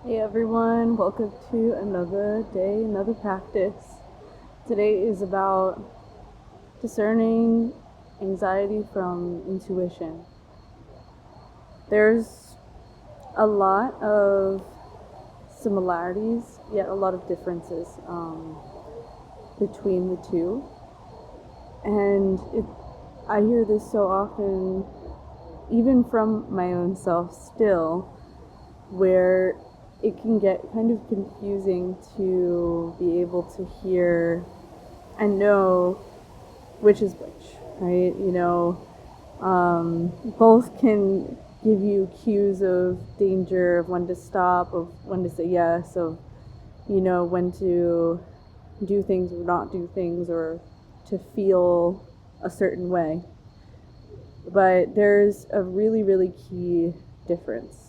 Hey everyone, welcome to another day, another practice. Today is about discerning anxiety from intuition. There's a lot of similarities, yet a lot of differences between the two. And I hear this so often, even from my own self still, where it can get kind of confusing to be able to hear and know which is which, right? Both can give you cues of danger, of when to stop, of when to say yes, of, when to do things or not do things, or to feel a certain way. But there's a really, really key difference.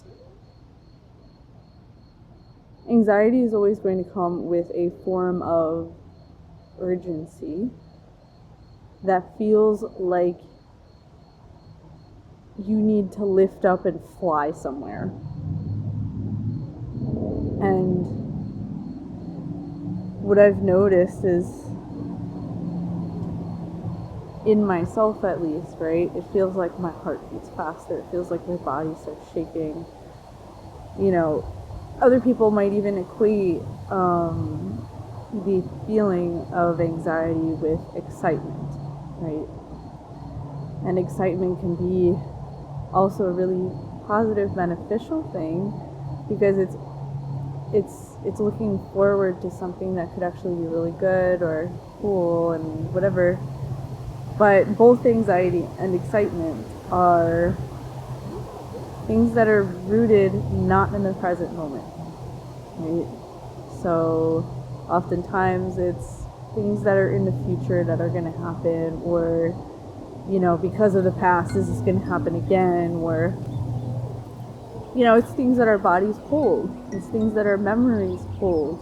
Anxiety is always going to come with a form of urgency that feels like you need to lift up and fly somewhere. And what I've noticed is, in myself at least, right, it feels like my heart beats faster. It feels like my body starts shaking. Other people might even equate the feeling of anxiety with excitement, right? And excitement can be also a really positive, beneficial thing, because it's looking forward to something that could actually be really good or cool and whatever. But both anxiety and excitement are things that are rooted not in the present moment, right? So oftentimes it's things that are in the future that are going to happen, or because of the past, is this going to happen again? Or it's things that our bodies hold, it's things that our memories hold.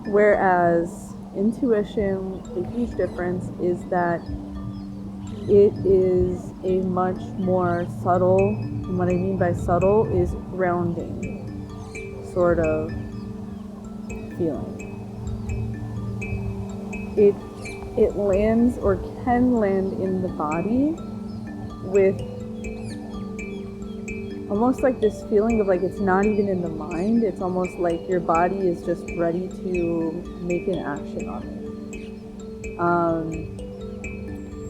Whereas intuition, the huge difference is that it is a much more subtle, and what I mean by subtle is grounding sort of feeling. It lands, or can land, in the body with almost like this feeling of like it's not even in the mind. It's almost like your body is just ready to make an action on it.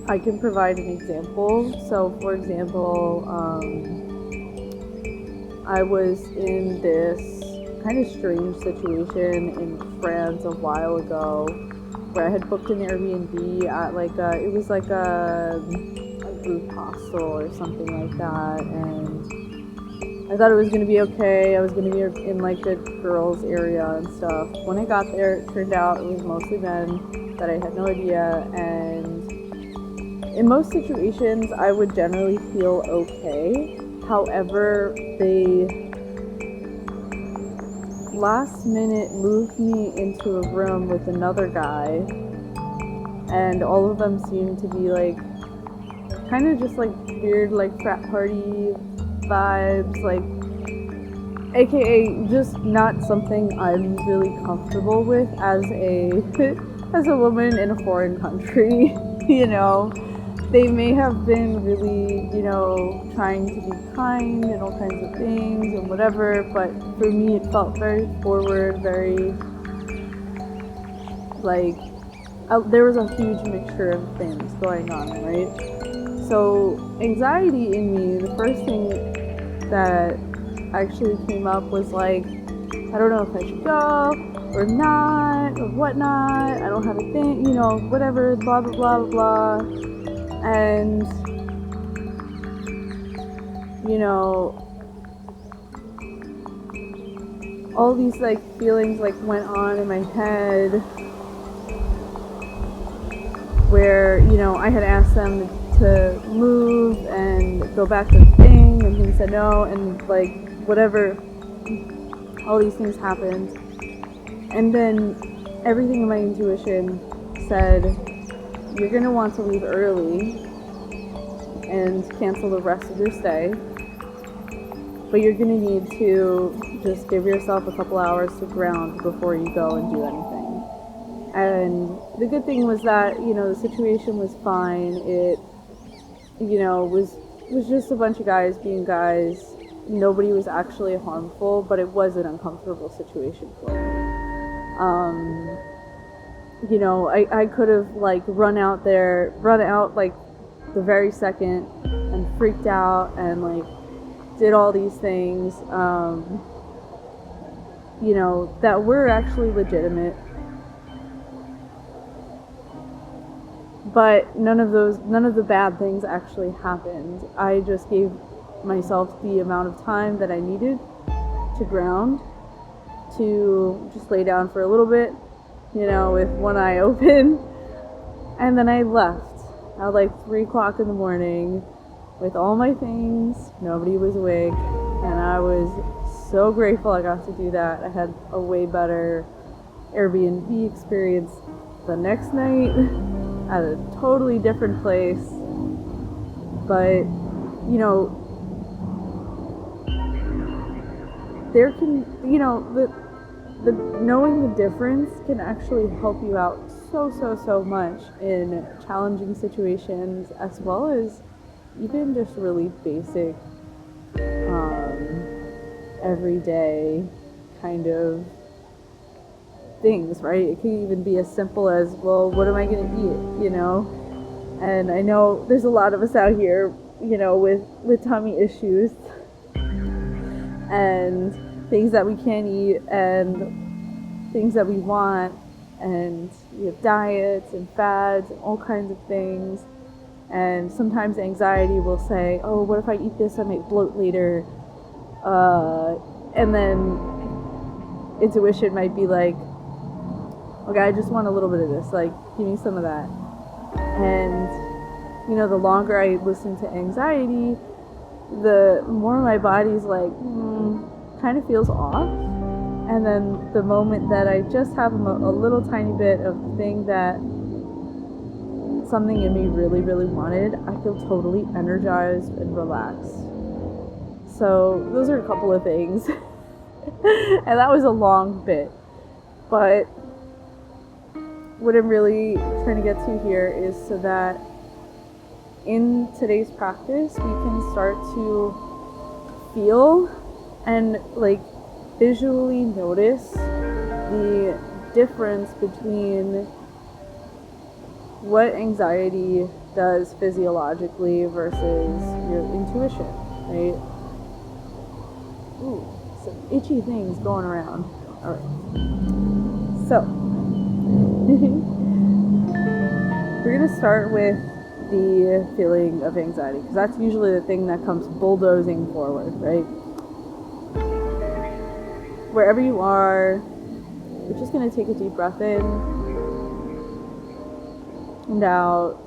I can provide an example. So, for example, I was in this kind of strange situation in France a while ago, where I had booked an Airbnb at it was like a group hostel or something like that, and I thought it was going to be okay. I was going to be in like the girls area and stuff. When I got there, it turned out it was mostly men that I had no idea, and in most situations, I would generally feel okay. However, they last minute moved me into a room with another guy, and all of them seemed to be like kind of just like weird, like frat party vibes, like aka just not something I'm really comfortable with as a as a woman in a foreign country. They may have been really, trying to be kind and all kinds of things and whatever, but for me it felt very forward, very like there was a huge mixture of things going on, right? So anxiety in me, the first thing that actually came up was like, I don't know if I should go or not or whatnot. I don't have a thing, whatever, blah blah blah blah blah. And all these like feelings like went on in my head, where I had asked them to move and go back to the thing, and he said no, and like whatever, all these things happened, and then everything in my intuition said, you're going to want to leave early and cancel the rest of your stay, but you're going to need to just give yourself a couple hours to ground before you go and do anything. And the good thing was that, the situation was fine. It, was just a bunch of guys being guys. Nobody was actually harmful, but it was an uncomfortable situation for me. I could have run out the very second and freaked out and did all these things, that were actually legitimate. But none of the bad things actually happened. I just gave myself the amount of time that I needed to ground, to just lay down for a little bit, with one eye open. And then I left at 3 o'clock in the morning with all my things. Nobody was awake. And I was so grateful I got to do that. I had a way better Airbnb experience the next night at a totally different place. But, there can, the knowing the difference can actually help you out so much in challenging situations, as well as even just really basic, everyday kind of things, right? It can even be as simple as, well, what am I going to eat, And I know there's a lot of us out here, with tummy issues and things that we can't eat and things that we want, and we have diets and fads and all kinds of things. And sometimes anxiety will say, oh, what if I eat this, I might bloat later, and then intuition might be like, okay, I just want a little bit of this, give me some of that. And the longer I listen to anxiety, the more my body's kind of feels off. And then the moment that I just have a little tiny bit of the thing that something in me really, really wanted, I feel totally energized and relaxed. So those are a couple of things. And that was a long bit. But what I'm really trying to get to here is so that in today's practice, we can start to feel and visually notice the difference between what anxiety does physiologically versus your intuition, right? Ooh, some itchy things going around. All right. So, we're going to start with the feeling of anxiety, because that's usually the thing that comes bulldozing forward, right? Wherever you are, you're just going to take a deep breath in and out.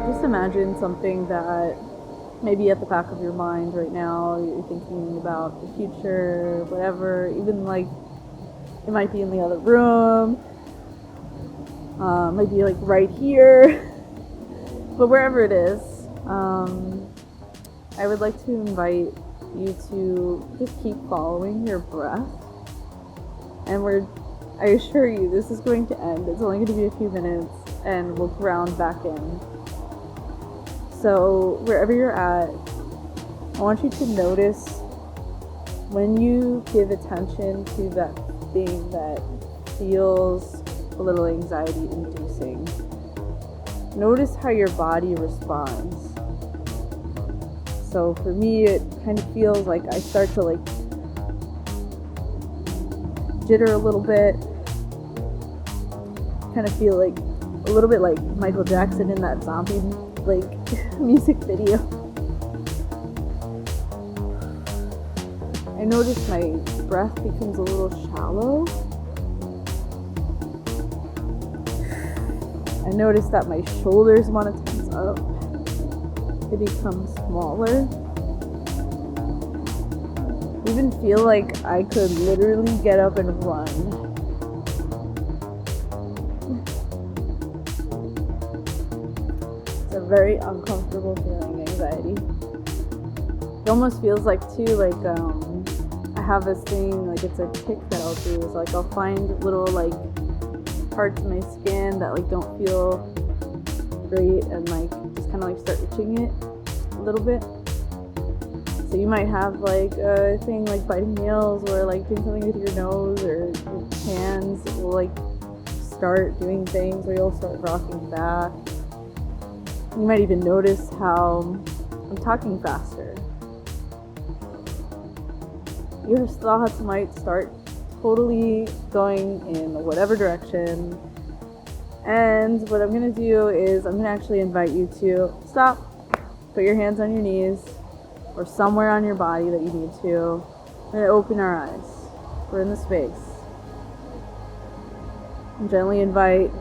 Just imagine something that maybe at the back of your mind right now, you're thinking about the future, whatever, even it might be in the other room, might be right here, but wherever it is, I would like to invite you to just keep following your breath. And I assure you, this is going to end. It's only going to be a few minutes, and we'll ground back in. So wherever you're at, I want you to notice when you give attention to that thing that feels a little anxiety inducing. Notice how your body responds. So for me, it kind of feels like I start to jitter a little bit. Kind of feel a little bit like Michael Jackson in that zombie music video. I notice my breath becomes a little shallow. I notice that my shoulders want to tense up. They become smaller. I even feel like I could literally get up and run. It's a very uncomfortable feeling, anxiety. It almost feels like too, like I have this thing, like it's a tick that I'll do, is like I'll find little like parts of my skin that like don't feel great and like just kind of like start itching it a little bit. So you might have like a thing like biting nails or like doing something with your nose or your hands will like start doing things, or you'll start rocking back. You might even notice how I'm talking faster. Your thoughts might start totally going in whatever direction. And what I'm going to do is I'm going to actually invite you to stop, put your hands on your knees or somewhere on your body that you need to. We're going to open our eyes. We're in the space. And gently invite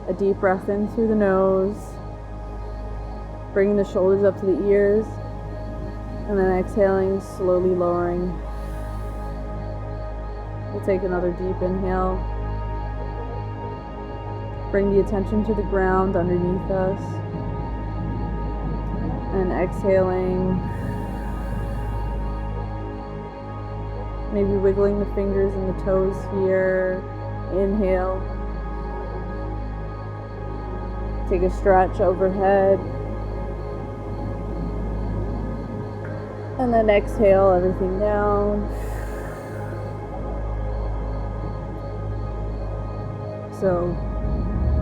a deep breath in through the nose, bringing the shoulders up to the ears, and then exhaling, slowly lowering. We'll take another deep inhale. Bring the attention to the ground underneath us. And exhaling. Maybe wiggling the fingers and the toes here. Inhale. Take a stretch overhead. And then exhale everything down. So,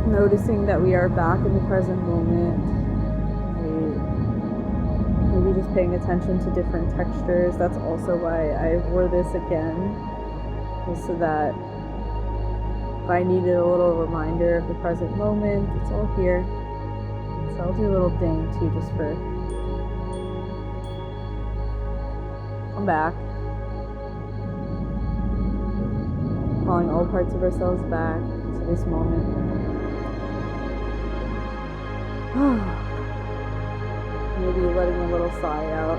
noticing that we are back in the present moment. Maybe just paying attention to different textures. That's also why I wore this again, just so that if I needed a little reminder of the present moment, it's all here. So I'll do a little ding too, just for come back. Calling all parts of ourselves back to this moment. Maybe letting a little sigh out.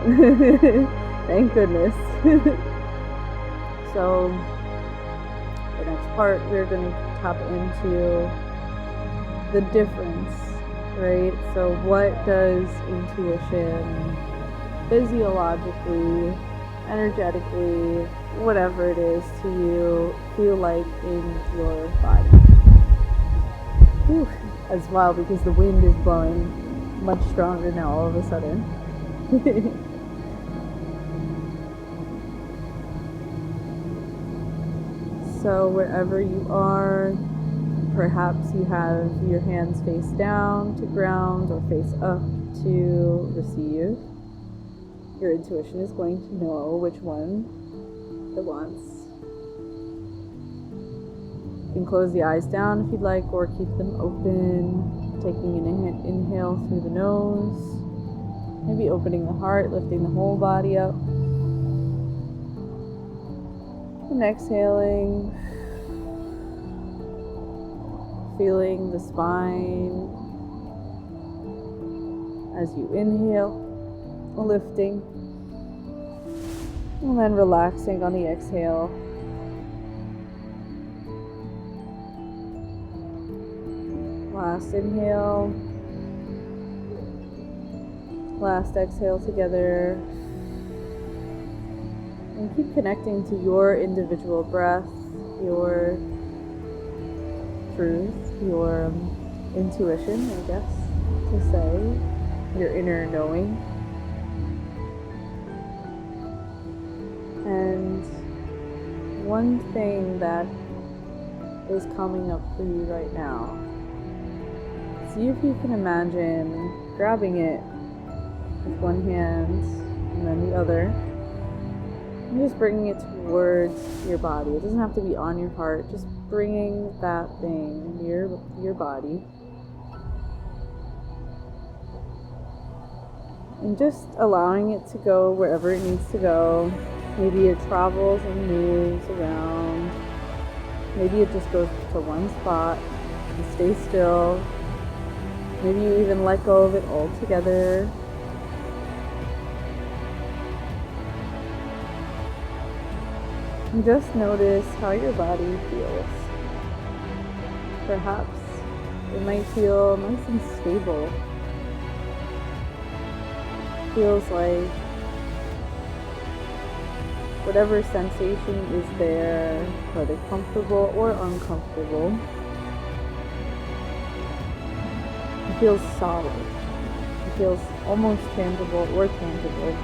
Thank goodness. So the next part, we're going to tap into the difference, right? So what does intuition physiologically, energetically, whatever it is to you, feel like in your body? Whew, as well, because the wind is blowing much stronger now all of a sudden. So wherever you are, perhaps you have your hands face down to ground or face up to receive. Your intuition is going to know which one it wants. You can close the eyes down if you'd like, or keep them open, taking an inhale through the nose, maybe opening the heart, lifting the whole body up, and exhaling, feeling the spine as you inhale, lifting, and then relaxing on the exhale. Last inhale, last exhale together, and keep connecting to your individual breath, your truth, your intuition, I guess to say, your inner knowing. And one thing that is coming up for you right now, see if you can imagine grabbing it with one hand and then the other, and just bringing it towards your body. It doesn't have to be on your heart, just bringing that thing near your body. And just allowing it to go wherever it needs to go. Maybe it travels and moves around. Maybe it just goes to one spot and stays still. Maybe you even let go of it altogether. And just notice how your body feels. Perhaps it might feel nice and stable. Feels like whatever sensation is there, whether comfortable or uncomfortable, it feels solid. It feels almost tangible or tangible.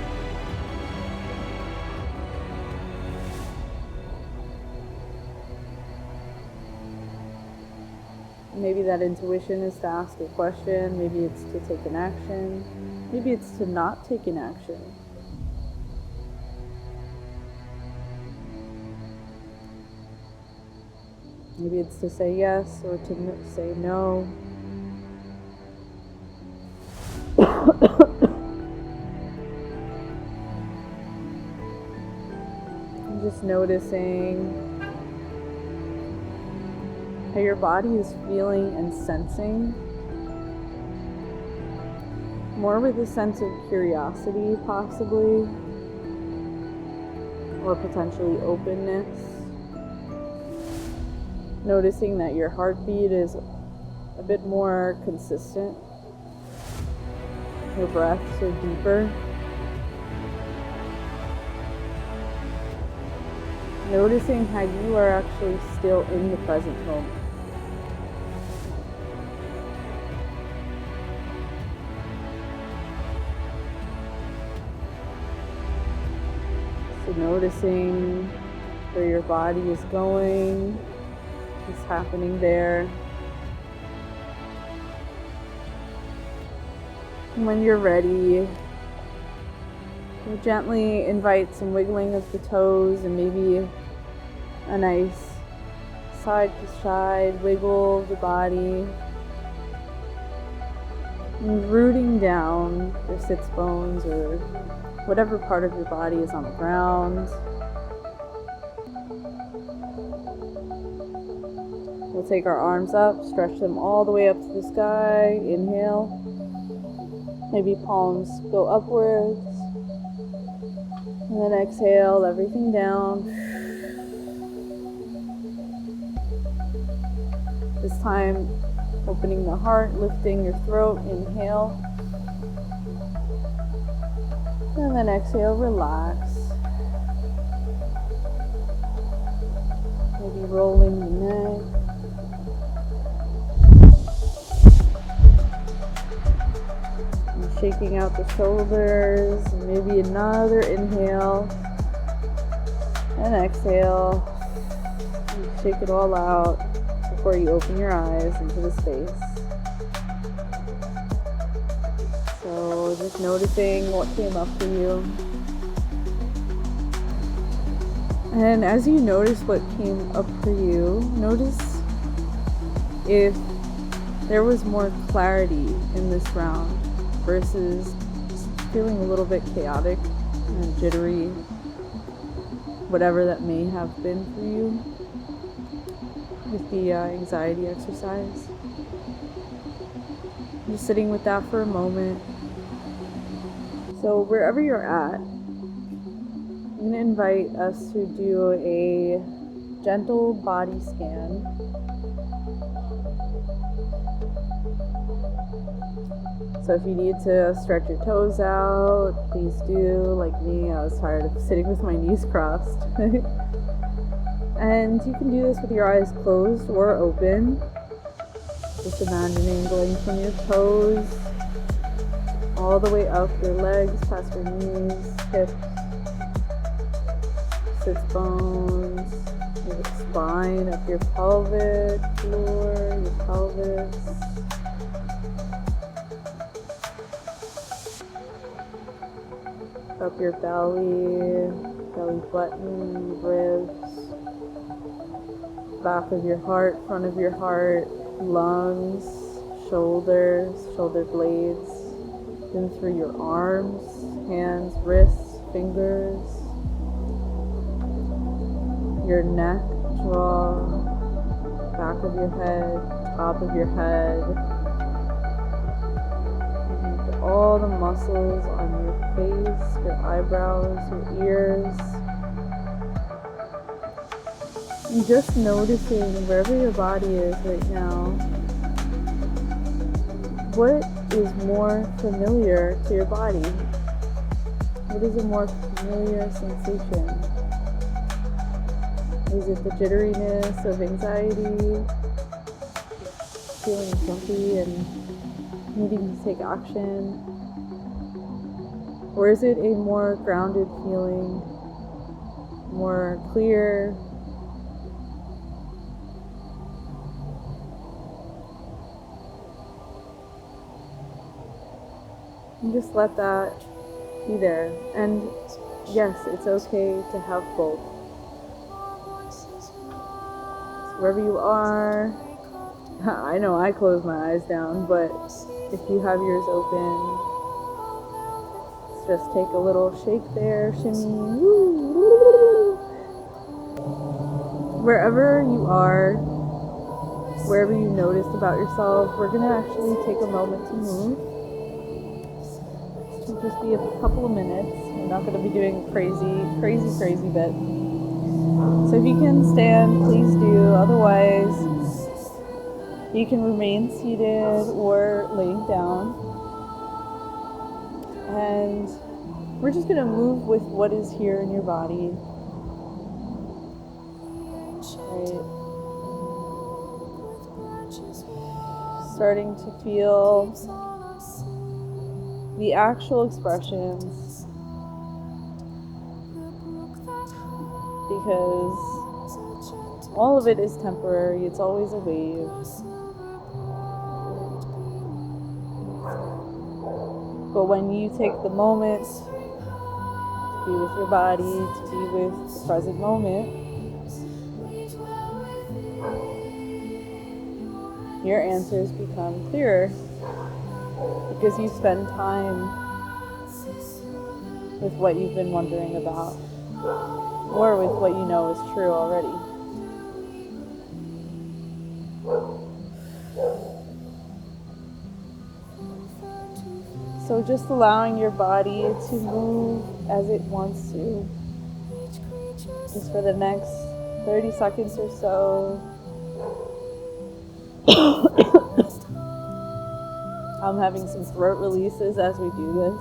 Maybe that intuition is to ask a question, maybe it's to take an action, maybe it's to not take an action. Maybe it's to say yes or to say no. I'm just noticing how your body is feeling and sensing, more with a sense of curiosity possibly, or potentially openness. Noticing that your heartbeat is a bit more consistent, your breaths are deeper. Noticing how you are actually still in the present moment. So noticing where your body is going, what's happening there. And when you're ready, you gently invite some wiggling of the toes and maybe a nice side to side wiggle of the body. And rooting down your sits bones or whatever part of your body is on the ground. We'll take our arms up, stretch them all the way up to the sky. Inhale. Maybe palms go upwards. And then exhale everything down. This time, opening the heart, lifting your throat. Inhale. And then exhale, relax. Maybe rolling the neck. And shaking out the shoulders. And maybe another inhale. And exhale. And shake it all out before you open your eyes into the space. So just noticing what came up for you. And as you notice what came up for you, notice if there was more clarity in this round versus feeling a little bit chaotic and jittery, whatever that may have been for you with the anxiety exercise. Just sitting with that for a moment. So wherever you're at, I'm going to invite us to do a gentle body scan. So if you need to stretch your toes out, please do. Like me, I was tired of sitting with my knees crossed. And you can do this with your eyes closed or open. Just imagining going from your toes all the way up your legs, past your knees, hips, sits bones, your spine, up your pelvic floor, your pelvis. Up your belly, belly button, ribs, back of your heart, front of your heart, lungs, shoulders, shoulder blades, then through your arms, hands, wrists, fingers, your neck, jaw, back of your head, top of your head, and all the muscles on your face, your eyebrows, your ears. And just noticing wherever your body is right now, what is more familiar to your body? What is a more familiar sensation? Is it the jitteriness of anxiety, feeling jumpy and needing to take action? Or is it a more grounded feeling, more clear? And just let that be there. And yes, it's okay to have both. So wherever you are, I know I close my eyes down, but if you have yours open, let's just take a little shake there, shimmy. Woo. Wherever you are, wherever you notice about yourself, we're gonna actually take a moment to move. It'll just be a couple of minutes. We're not gonna be doing crazy bit. So if you can stand, please do. Otherwise, you can remain seated or laying down. And we're just going to move with what is here in your body. Right. Starting to feel the actual expressions, because all of it is temporary. It's always a wave. But when you take the moment to be with your body, to be with the present moment, your answers become clearer because you spend time with what you've been wondering about, or with what you know is true already. So just allowing your body to move as it wants to, just for the next 30 seconds or so. I'm having some throat releases as we do this.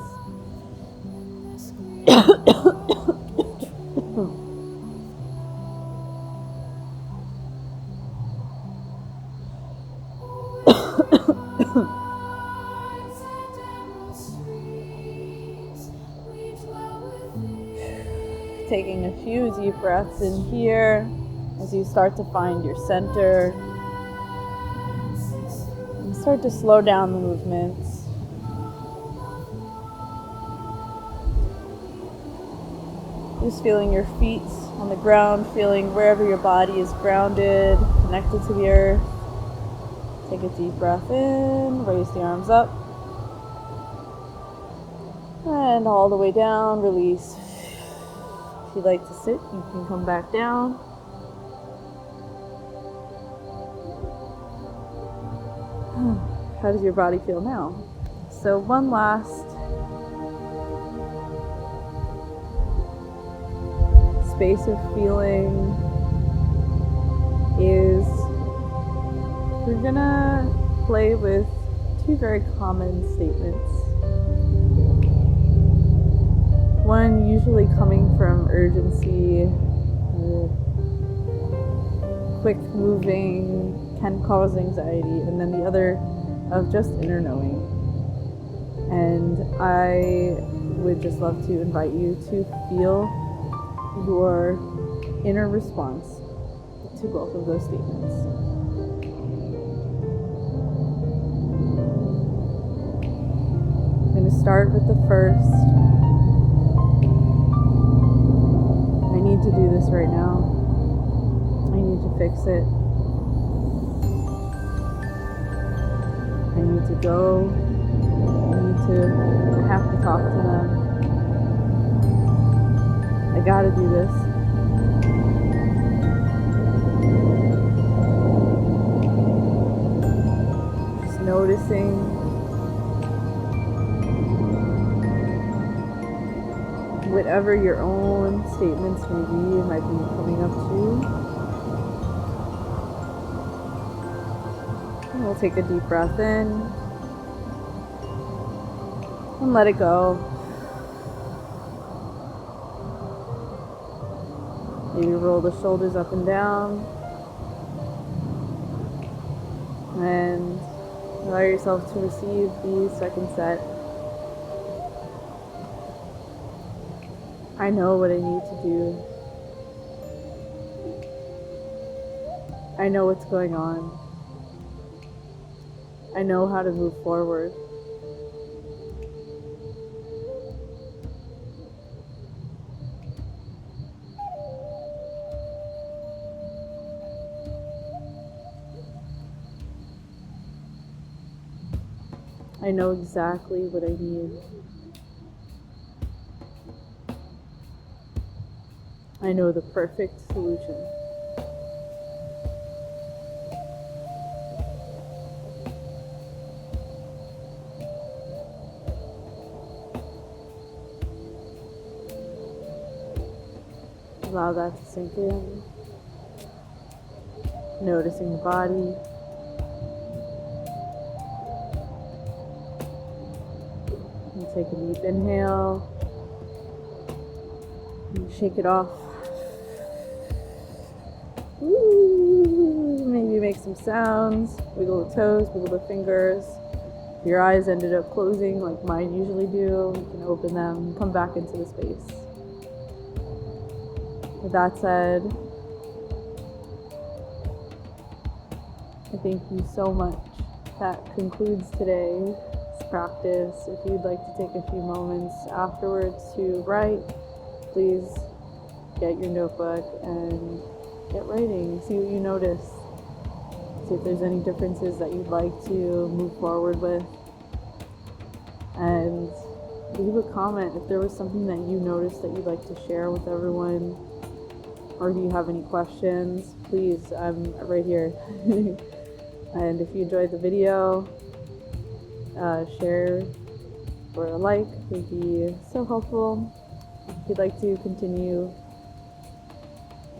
Taking a few deep breaths in here as you start to find your center. And start to slow down the movements. Just feeling your feet on the ground, feeling wherever your body is grounded, connected to the earth. Take a deep breath in, raise the arms up. And all the way down, release. If you'd like to sit, you can come back down. How does your body feel now? So one last space of feeling is we're gonna play with two very common statements. One usually coming from urgency, quick moving, can cause anxiety, and then the other of just inner knowing. And I would just love to invite you to feel your inner response to both of those statements. I'm going to start with the first. I need to do this right now. I need to fix it. I need to go. I have to talk to them. I gotta do this. Just noticing whatever your own statements may be, might be coming up to. And we'll take a deep breath in and let it go. Maybe roll the shoulders up and down. And allow yourself to receive the second set. I know what I need to do. I know what's going on. I know how to move forward. I know exactly what I need. I know the perfect solution. Allow that to sink in. Noticing the body. And take a deep inhale. And shake it off. Ooh, maybe make some sounds. Wiggle the toes, wiggle the fingers. If your eyes ended up closing like mine usually do, you can open them, come back into the space. With that said, I thank you so much. That concludes today's practice. If you'd like to take a few moments afterwards to write, please get your notebook and get writing. See what you notice. See if there's any differences that you'd like to move forward with. And leave a comment if there was something that you noticed that you'd like to share with everyone. Or do you have any questions? Please, I'm right here. And if you enjoyed the video, share or a like would be so helpful. If you'd like to continue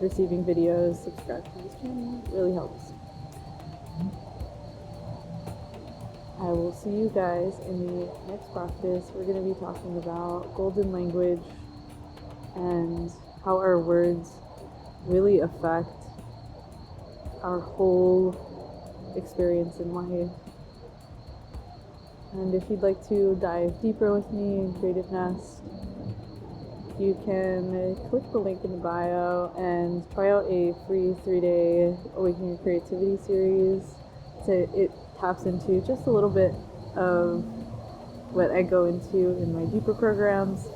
receiving videos, subscribe to this channel. It really helps. I will see you guys in the next practice. We're going to be talking about golden language and how our words really affect our whole experience in life. And if you'd like to dive deeper with me in Creative Nest, you can click the link in the bio and try out a free 3-day Awakening Your Creativity series. It taps into just a little bit of what I go into in my deeper programs.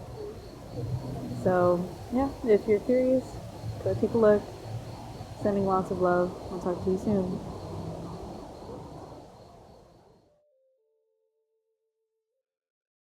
So yeah, if you're curious, go take a look. Sending lots of love. I'll talk to you soon.